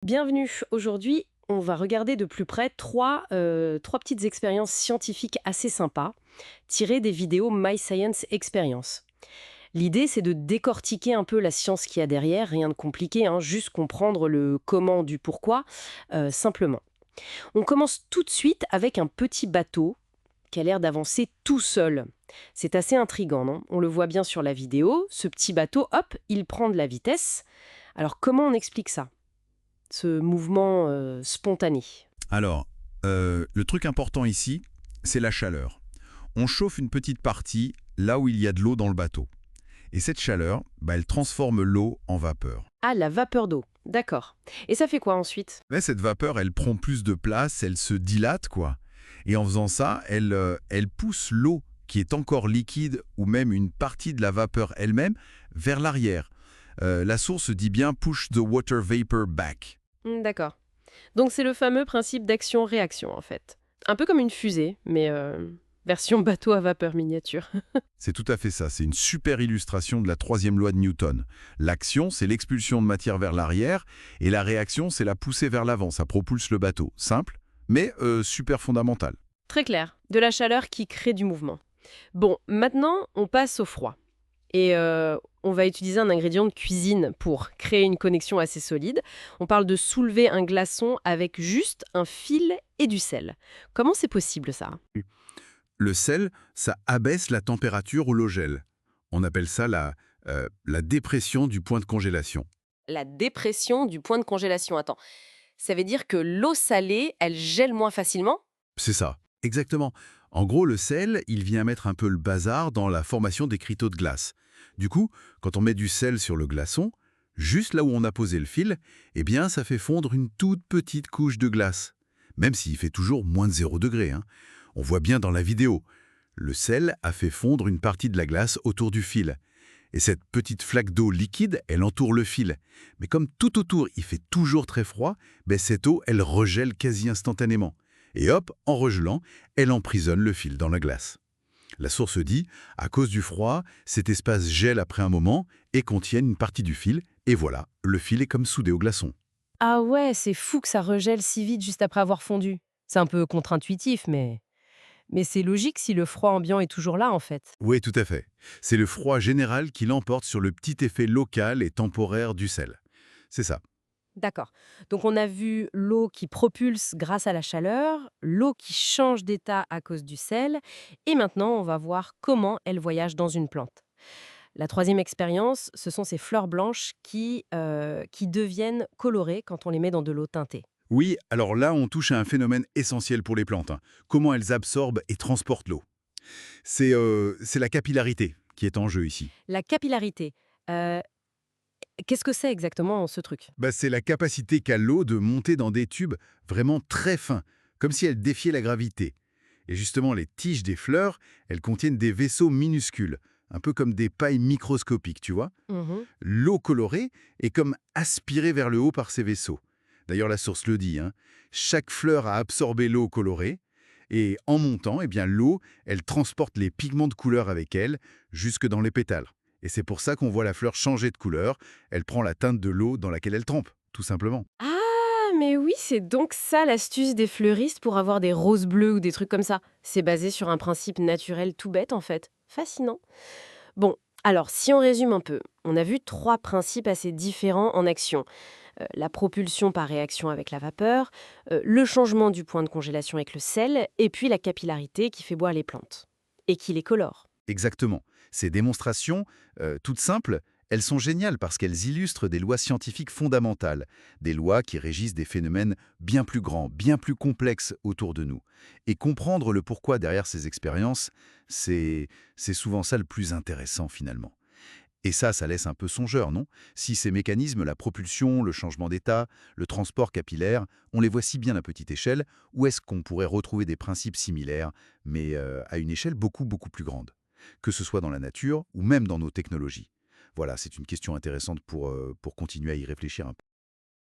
Bienvenue. Aujourd'hui, on va regarder de plus près trois petites expériences scientifiques assez sympas, tirées des vidéos My Science Experience. L'idée, c'est de décortiquer un peu la science qu'il y a derrière, rien de compliqué, hein, juste comprendre le comment du pourquoi, simplement. On commence tout de suite avec un petit bateau qui a l'air d'avancer tout seul. C'est assez intriguant, non? On le voit bien sur la vidéo, ce petit bateau, hop, il prend de la vitesse. Alors comment on explique ça? Ce mouvement spontané. Alors, le truc important ici, c'est la chaleur. On chauffe une petite partie là où il y a de l'eau dans le bateau. Et cette chaleur, elle transforme l'eau en vapeur. Ah, la vapeur d'eau. D'accord. Et ça fait quoi ensuite? Mais cette vapeur, elle prend plus de place, elle se dilate, quoi. Et en faisant ça, elle pousse l'eau qui est encore liquide ou même une partie de la vapeur elle-même vers l'arrière. La source dit bien «push the water vapor back». D'accord. Donc c'est le fameux principe d'action-réaction en fait. Un peu comme une fusée, mais version bateau à vapeur miniature. C'est tout à fait ça, c'est une super illustration de la troisième loi de Newton. L'action, c'est l'expulsion de matière vers l'arrière, et la réaction, c'est la poussée vers l'avant, ça propulse le bateau. Simple, mais super fondamental. Très clair. De la chaleur qui crée du mouvement. Bon, maintenant on passe au froid. Et on va utiliser un ingrédient de cuisine pour créer une connexion assez solide. On parle de soulever un glaçon avec juste un fil et du sel. Comment c'est possible ça? Le sel, ça abaisse la température où l'eau gèle. On appelle ça la dépression du point de congélation. La dépression du point de congélation. Attends, ça veut dire que l'eau salée, elle gèle moins facilement? C'est ça, exactement. En gros, le sel, il vient mettre un peu le bazar dans la formation des cristaux de glace. Du coup, quand on met du sel sur le glaçon, juste là où on a posé le fil, eh bien, ça fait fondre une toute petite couche de glace. Même s'il fait toujours moins de 0 degré, hein. On voit bien dans la vidéo. Le sel a fait fondre une partie de la glace autour du fil. Et cette petite flaque d'eau liquide, elle entoure le fil. Mais comme tout autour, il fait toujours très froid, cette eau, elle regèle quasi instantanément. Et hop, en regelant, elle emprisonne le fil dans la glace. La source dit, à cause du froid, cet espace gèle après un moment et contienne une partie du fil, et voilà, le fil est comme soudé au glaçon. Ah ouais, c'est fou que ça regèle si vite juste après avoir fondu. C'est un peu contre-intuitif, mais c'est logique si le froid ambiant est toujours là en fait. Oui, tout à fait. C'est le froid général qui l'emporte sur le petit effet local et temporaire du sel. C'est ça. D'accord. Donc on a vu l'eau qui propulse grâce à la chaleur, l'eau qui change d'état à cause du sel, et maintenant on va voir comment elle voyage dans une plante. La troisième expérience, ce sont ces fleurs blanches qui deviennent colorées quand on les met dans de l'eau teintée. Oui, alors là, on touche à un phénomène essentiel pour les plantes, hein. Comment elles absorbent et transportent l'eau. C'est la capillarité qui est en jeu ici. La capillarité, euh, qu'est-ce que c'est exactement ce truc? C'est la capacité qu'a l'eau de monter dans des tubes vraiment très fins, comme si elle défiait la gravité. Et justement, les tiges des fleurs, elles contiennent des vaisseaux minuscules, un peu comme des pailles microscopiques, tu vois. Mhm. L'eau colorée est comme aspirée vers le haut par ces vaisseaux. D'ailleurs, la source le dit, hein. Chaque fleur a absorbé l'eau colorée, et en montant, l'eau, elle transporte les pigments de couleur avec elle jusque dans les pétales. Et c'est pour ça qu'on voit la fleur changer de couleur. Elle prend la teinte de l'eau dans laquelle elle trempe, tout simplement. Ah, mais oui, c'est donc ça l'astuce des fleuristes pour avoir des roses bleues ou des trucs comme ça. C'est basé sur un principe naturel tout bête en fait. Fascinant. Bon, alors si on résume un peu, on a vu trois principes assez différents en action. La propulsion par réaction avec la vapeur, le changement du point de congélation avec le sel, et puis la capillarité qui fait boire les plantes. Et qui les colore. Exactement. Ces démonstrations, toutes simples, elles sont géniales parce qu'elles illustrent des lois scientifiques fondamentales, des lois qui régissent des phénomènes bien plus grands, bien plus complexes autour de nous. Et comprendre le pourquoi derrière ces expériences, c'est souvent ça le plus intéressant finalement. Et ça laisse un peu songeur, non? Si ces mécanismes, la propulsion, le changement d'état, le transport capillaire, on les voit si bien à petite échelle, où est-ce qu'on pourrait retrouver des principes similaires, mais à une échelle beaucoup, beaucoup plus grande? Que ce soit dans la nature ou même dans nos technologies. Voilà, c'est une question intéressante pour continuer à y réfléchir un peu.